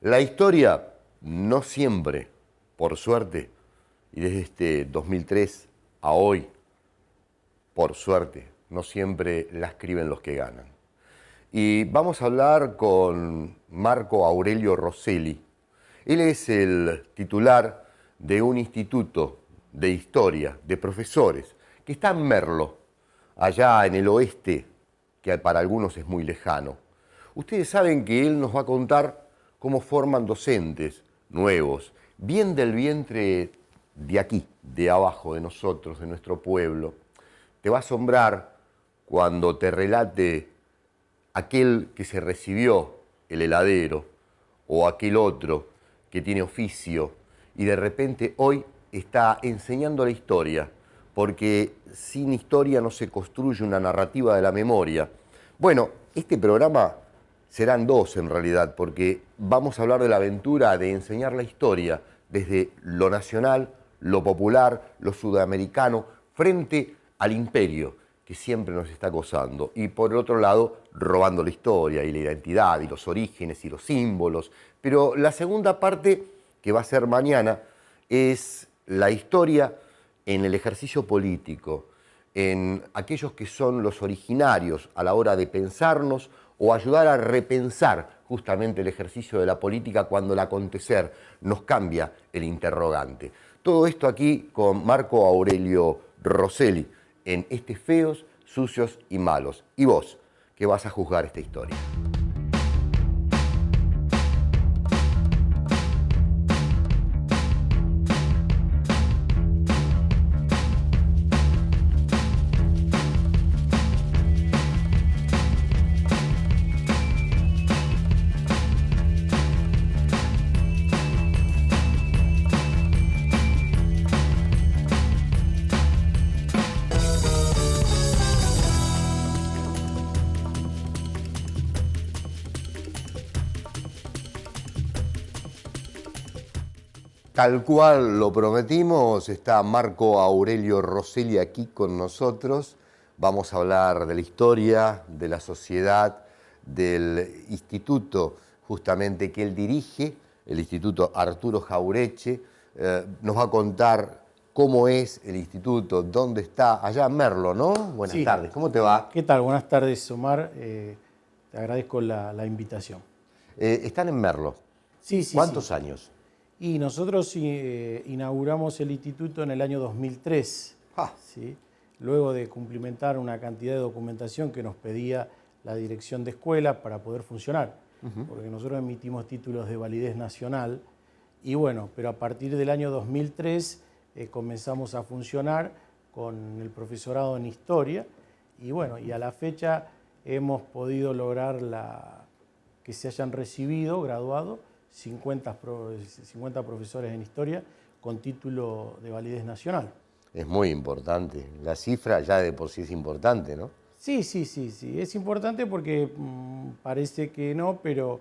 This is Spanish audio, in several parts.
La historia no siempre, por suerte, y desde este 2003 a hoy, por suerte, no siempre la escriben los que ganan. Y vamos a hablar con Marco Aurelio Rosselli. Él es el titular de un instituto de historia, de profesores, que está en Merlo, allá en el oeste, que para algunos es muy lejano. Ustedes saben que él nos va a contar cómo forman docentes nuevos, bien del vientre de aquí, de abajo, de nosotros, de nuestro pueblo. Te va a asombrar cuando te relate aquel que se recibió, el heladero, o aquel otro que tiene oficio y de repente hoy está enseñando la historia, porque sin historia no se construye una narrativa de la memoria. Bueno, este programa serán dos en realidad, porque vamos a hablar de la aventura de enseñar la historia desde lo nacional, lo popular, lo sudamericano, frente al imperio que siempre nos está acosando, y por el otro lado, robando la historia y la identidad y los orígenes y los símbolos. Pero la segunda parte, que va a ser mañana, es la historia en el ejercicio político, en aquellos que son los originarios a la hora de pensarnos o ayudar a repensar justamente el ejercicio de la política cuando el acontecer nos cambia el interrogante. Todo esto aquí con Marco Aurelio Rosselli, en Feos, Sucios y Malos. Y vos, que vas a juzgar esta historia. Tal cual lo prometimos, está Marco Aurelio Rosselli aquí con nosotros. Vamos a hablar de la historia, de la sociedad, del instituto justamente que él dirige, el Instituto Arturo Jauretche. Nos va a contar cómo es el instituto, dónde está, allá en Merlo, ¿no? Buenas tardes, ¿cómo te va? ¿Qué tal? Buenas tardes, Omar. Te agradezco la invitación. Están en Merlo. Sí, sí, ¿Cuántos sí. años? Y nosotros inauguramos el instituto en el año 2003, Ah. ¿sí? Luego de cumplimentar una cantidad de documentación que nos pedía la dirección de escuela para poder funcionar, porque nosotros emitimos títulos de validez nacional, y bueno, pero a partir del año 2003 comenzamos a funcionar con el profesorado en historia, y bueno, y a la fecha hemos podido lograr que se hayan recibido, graduado, 50 profesores en historia con título de validez nacional. Es muy importante. La cifra ya de por sí es importante, ¿no? Sí, sí, sí, sí. Es importante porque parece que no, pero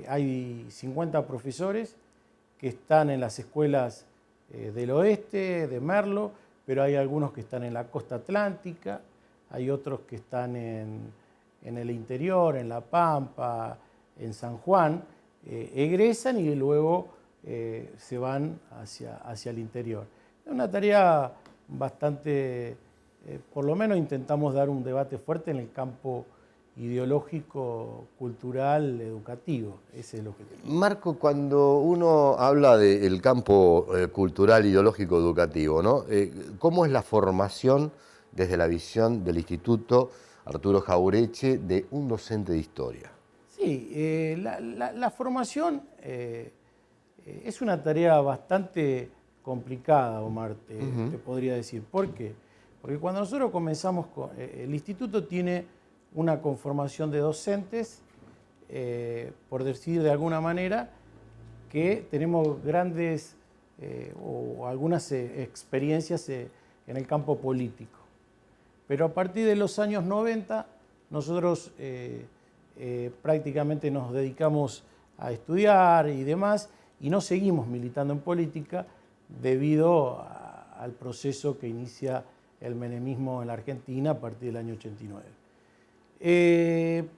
hay 50 profesores que están en las escuelas del oeste, de Merlo, pero hay algunos que están en la costa atlántica, hay otros que están en el interior, en La Pampa, en San Juan. Egresan y luego se van hacia el interior. Es una tarea bastante, por lo menos intentamos dar un debate fuerte en el campo ideológico, cultural, educativo. Ese es lo que tenemos. Marco, cuando uno habla del campo cultural, ideológico, educativo, ¿no? ¿Cómo es la formación desde la visión del Instituto Arturo Jauretche de un docente de historia? Sí, la formación es una tarea bastante complicada, Omar, te podría decir. ¿Por qué? Porque cuando nosotros comenzamos, el instituto tiene una conformación de docentes, por decir de alguna manera, que tenemos grandes o algunas experiencias en el campo político. Pero a partir de los años 90, nosotros prácticamente nos dedicamos a estudiar y demás, y no seguimos militando en política debido al proceso que inicia el menemismo en la Argentina a partir del año 89.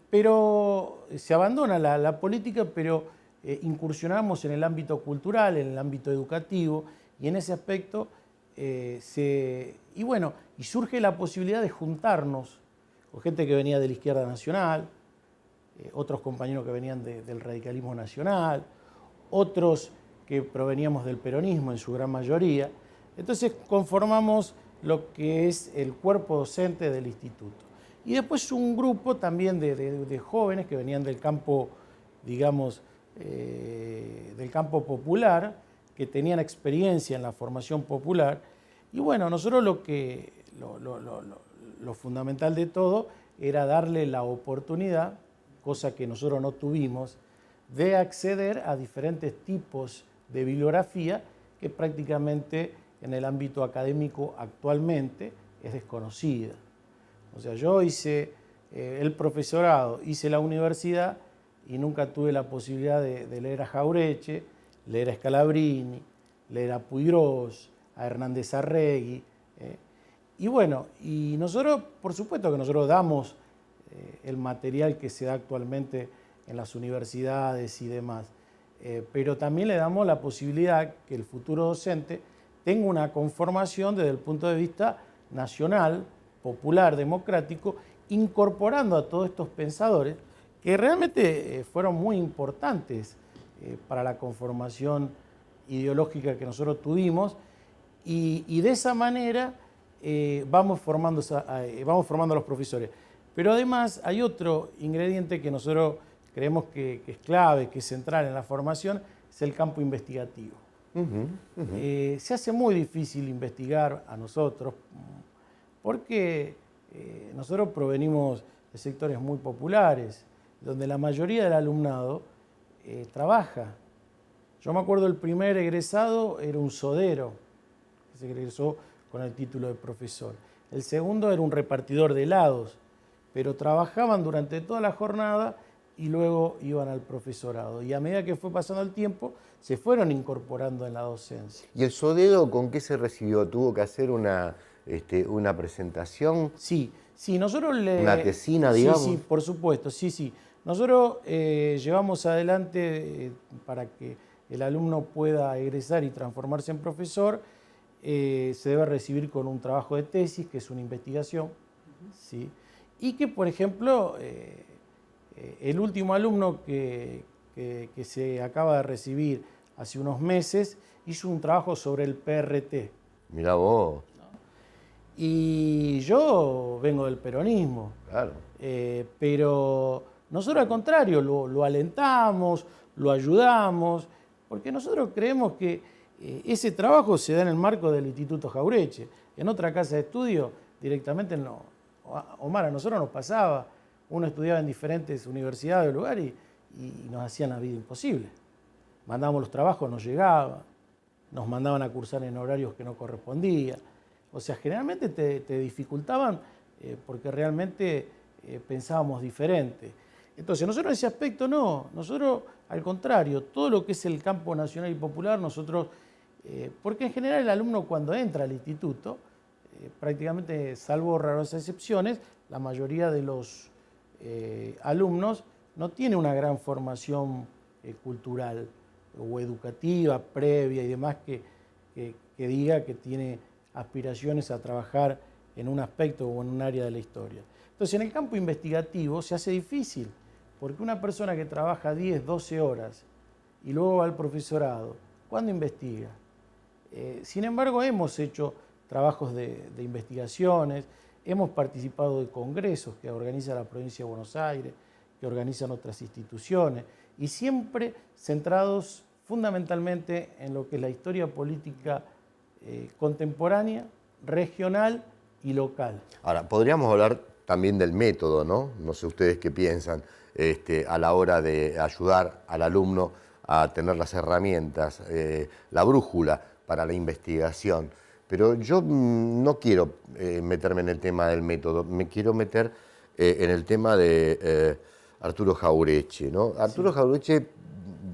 Pero se abandona la política, pero incursionamos en el ámbito cultural, en el ámbito educativo, y en ese aspecto y surge la posibilidad de juntarnos con gente que venía de la izquierda nacional, otros compañeros que venían del radicalismo nacional, otros que proveníamos del peronismo en su gran mayoría. Entonces conformamos lo que es el cuerpo docente del instituto. Y después un grupo también de jóvenes que venían del campo, digamos, del campo popular, que tenían experiencia en la formación popular. Y bueno, nosotros lo fundamental de todo era darle la oportunidad, cosa que nosotros no tuvimos, de acceder a diferentes tipos de bibliografía que prácticamente en el ámbito académico actualmente es desconocida. O sea, yo hice el profesorado, hice la universidad y nunca tuve la posibilidad de leer a Jauretche, leer a Scalabrini, leer a Puigros, a Hernández Arregui. Y bueno, y nosotros, por supuesto que nosotros damos el material que se da actualmente en las universidades y demás, pero también le damos la posibilidad que el futuro docente tenga una conformación desde el punto de vista nacional, popular, democrático, incorporando a todos estos pensadores que realmente fueron muy importantes para la conformación ideológica que nosotros tuvimos, y de esa manera vamos formando a los profesores. Pero además hay otro ingrediente que nosotros creemos que es clave, que es central en la formación, es el campo investigativo. Se hace muy difícil investigar a nosotros porque nosotros provenimos de sectores muy populares, donde la mayoría del alumnado trabaja. Yo me acuerdo el primer egresado era un sodero, que se egresó con el título de profesor. El segundo era un repartidor de helados, pero trabajaban durante toda la jornada y luego iban al profesorado. Y a medida que fue pasando el tiempo, se fueron incorporando en la docencia. ¿Y el sodero con qué se recibió? ¿Tuvo que hacer una presentación? Sí, nosotros ¿Una tesina, digamos? Sí, por supuesto, sí. Nosotros llevamos adelante para que el alumno pueda egresar y transformarse en profesor, se debe recibir con un trabajo de tesis, que es una investigación, ¿sí? Y que, por ejemplo, el último alumno que se acaba de recibir hace unos meses hizo un trabajo sobre el PRT. Mirá vos. Y yo vengo del peronismo. Claro. Pero nosotros al contrario, lo alentamos, lo ayudamos, porque nosotros creemos que ese trabajo se da en el marco del Instituto Jauretche. En otra casa de estudio directamente no. Omar, a nosotros nos pasaba, uno estudiaba en diferentes universidades o lugares y nos hacían la vida imposible. Mandábamos los trabajos, no llegaba, nos mandaban a cursar en horarios que no correspondían. O sea, generalmente te dificultaban porque realmente pensábamos diferente. Entonces, nosotros en ese aspecto no, nosotros al contrario, todo lo que es el campo nacional y popular, nosotros, porque en general el alumno cuando entra al instituto, prácticamente, salvo raras excepciones, la mayoría de los alumnos no tiene una gran formación cultural o educativa previa y demás que diga que tiene aspiraciones a trabajar en un aspecto o en un área de la historia. Entonces, en el campo investigativo se hace difícil, porque una persona que trabaja 10, 12 horas y luego va al profesorado, ¿cuándo investiga? Sin embargo, hemos hecho trabajos de investigaciones, hemos participado de congresos que organiza la provincia de Buenos Aires, que organizan otras instituciones, y siempre centrados fundamentalmente en lo que es la historia política contemporánea, regional y local. Ahora, podríamos hablar también del método, ¿no? No sé ustedes qué piensan a la hora de ayudar al alumno a tener las herramientas, la brújula para la investigación. Pero yo no quiero meterme en el tema del método, me quiero meter en el tema de Arturo Jauretche, ¿no? Arturo Jauretche,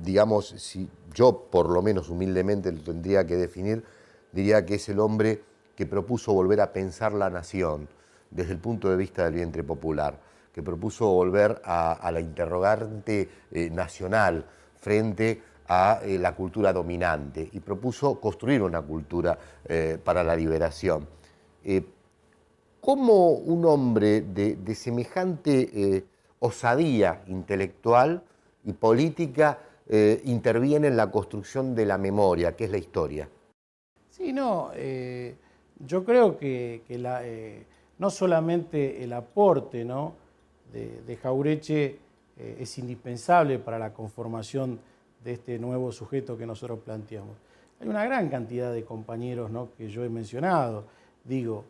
digamos, si yo por lo menos humildemente lo tendría que definir, diría que es el hombre que propuso volver a pensar la nación desde el punto de vista del vientre popular, que propuso volver a la interrogante nacional frente a la cultura dominante y propuso construir una cultura para la liberación. ¿Cómo un hombre de semejante osadía intelectual y política interviene en la construcción de la memoria, que es la historia? Sí, no, yo creo que no solamente el aporte, ¿no?, de Jauretche es indispensable para la conformación de este nuevo sujeto que nosotros planteamos. Hay una gran cantidad de compañeros, ¿no?, que yo he mencionado. Digo,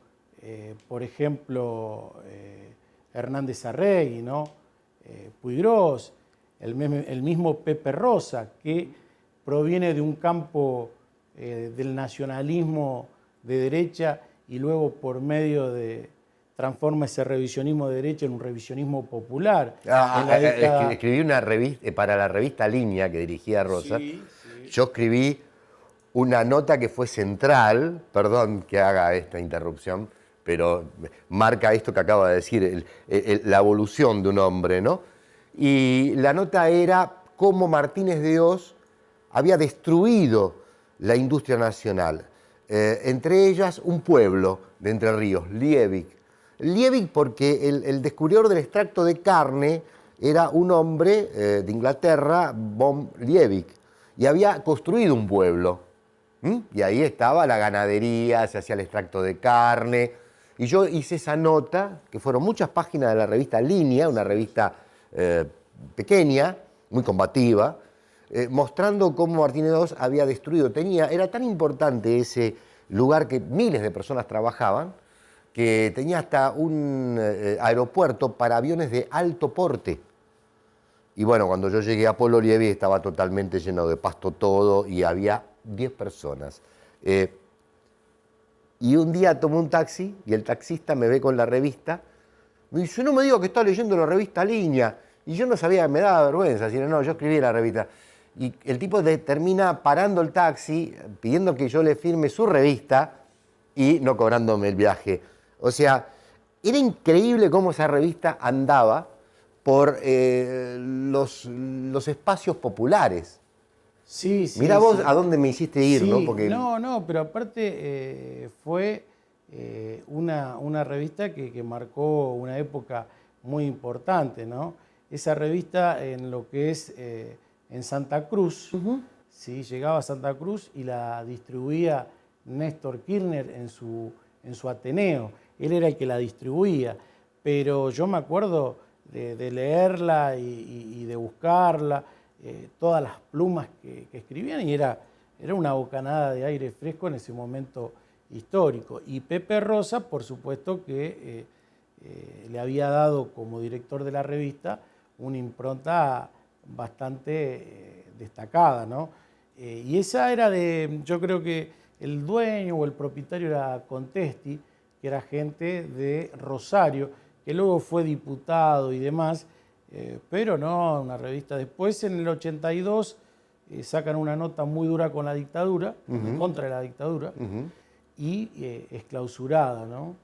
por ejemplo, Hernández Arregui, ¿no?, Puigros, el mismo Pepe Rosa, que proviene de un campo del nacionalismo de derecha y luego por medio de transforma ese revisionismo de derecha en un revisionismo popular. Escribí una revista para la revista Línea que dirigía Rosa. Sí, sí. Yo escribí una nota que fue central, perdón que haga esta interrupción, pero marca esto que acaba de decir, la evolución de un hombre, ¿no? Y la nota era cómo Martínez de Hoz había destruido la industria nacional, entre ellas un pueblo de Entre Ríos, Liebig. Liebig porque el descubridor del extracto de carne era un hombre de Inglaterra, von Liebig, y había construido un pueblo. Y ahí estaba la ganadería, se hacía el extracto de carne. Y yo hice esa nota, que fueron muchas páginas de la revista Línea, una revista pequeña, muy combativa, mostrando cómo Martínez de Hoz había destruido. Era tan importante ese lugar que miles de personas trabajaban, que tenía hasta un aeropuerto para aviones de alto porte. Y bueno, cuando yo llegué a Polo Liebig estaba totalmente lleno de pasto todo y había 10 personas. Y un día tomé un taxi y el taxista me ve con la revista. Me dice, no me digas que está leyendo la revista Línea. Y yo no sabía, me daba vergüenza. Sino, no, yo escribí la revista. Y el tipo termina parando el taxi, pidiendo que yo le firme su revista y no cobrándome el viaje. O sea, era increíble cómo esa revista andaba por los espacios populares. Sí, sí. Mirá vos sí. a dónde me hiciste ir, Sí, ¿no? Porque no, pero aparte fue una revista que marcó una época muy importante, ¿no? Esa revista en lo que es en Santa Cruz, ¿sí? Llegaba a Santa Cruz y la distribuía Néstor Kirchner en su Ateneo. Él era el que la distribuía, pero yo me acuerdo de leerla y de buscarla, todas las plumas que escribían, y era una bocanada de aire fresco en ese momento histórico. Y Pepe Rosa, por supuesto que le había dado como director de la revista una impronta bastante destacada, ¿no? Y esa era yo creo que el dueño o el propietario era Contesti, que era gente de Rosario, que luego fue diputado y demás, pero no, una revista. Después, en el 82, sacan una nota muy dura con la dictadura, en contra de la dictadura, y es clausurada, ¿no?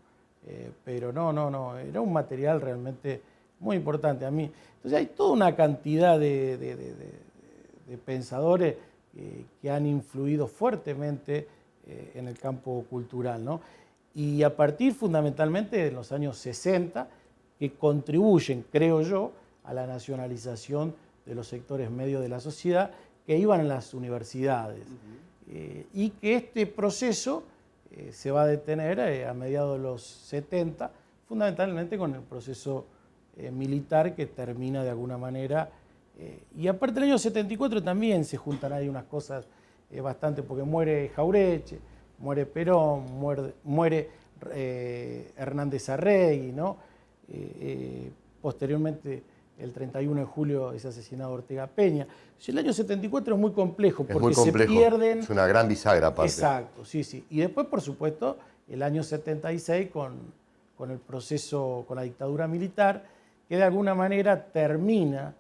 Pero no, era un material realmente muy importante a mí. Entonces hay toda una cantidad de pensadores que han influido fuertemente en el campo cultural, ¿no? Y a partir fundamentalmente de los años 60, que contribuyen, creo yo, a la nacionalización de los sectores medios de la sociedad que iban a las universidades. Y que este proceso se va a detener a mediados de los 70, fundamentalmente con el proceso militar que termina de alguna manera. Y aparte del año 74 también se juntan ahí unas cosas bastante, porque muere Jauretche, muere Perón, muere Hernández Arregui, ¿no? Posteriormente, el 31 de julio, es asesinado Ortega Peña. El año 74 es muy complejo porque muy complejo. se pierden... Es una gran bisagra aparte. Exacto, sí. Y después, por supuesto, el año 76 con el proceso, con la dictadura militar, que de alguna manera termina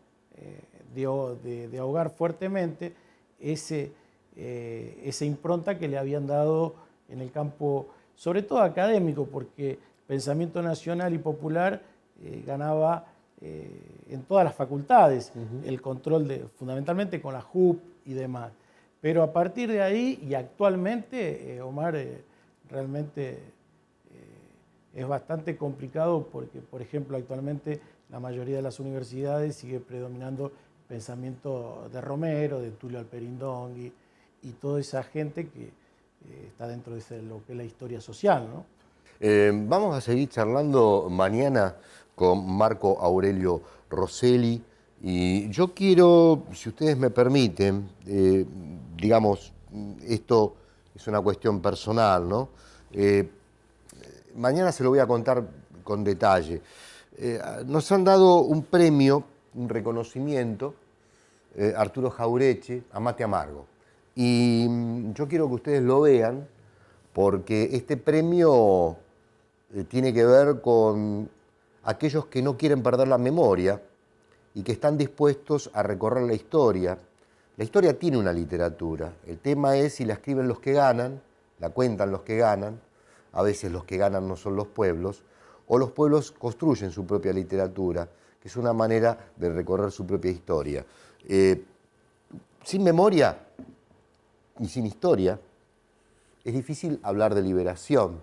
de ahogar fuertemente esa impronta que le habían dado en el campo, sobre todo académico, porque pensamiento nacional y popular ganaba en todas las facultades, el control fundamentalmente con la JUP y demás. Pero a partir de ahí y actualmente, Omar, realmente es bastante complicado porque, por ejemplo, actualmente la mayoría de las universidades sigue predominando pensamiento de Romero, de Tulio Alperindongui y toda esa gente que está dentro de lo que es la historia social, ¿no? Vamos a seguir charlando mañana con Marco Aurelio Rosselli y yo quiero, si ustedes me permiten, digamos, esto es una cuestión personal, ¿no? Mañana se lo voy a contar con detalle. Nos han dado un premio, un reconocimiento, Arturo Jaureche, a Mate Amargo. Y yo quiero que ustedes lo vean porque este premio tiene que ver con aquellos que no quieren perder la memoria y que están dispuestos a recorrer la historia. La historia tiene una literatura. El tema es si la escriben los que ganan, la cuentan los que ganan. A veces los que ganan no son los pueblos, o los pueblos construyen su propia literatura, que es una manera de recorrer su propia historia. Sin memoria y sin historia, es difícil hablar de liberación.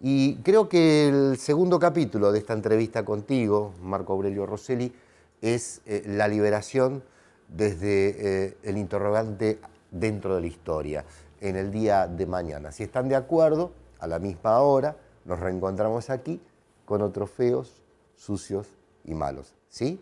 Y creo que el segundo capítulo de esta entrevista contigo, Marco Aurelio Rosselli, es la liberación desde el interrogante dentro de la historia, en el día de mañana. Si están de acuerdo, a la misma hora, nos reencontramos aquí con otros feos, sucios y malos. ¿Sí?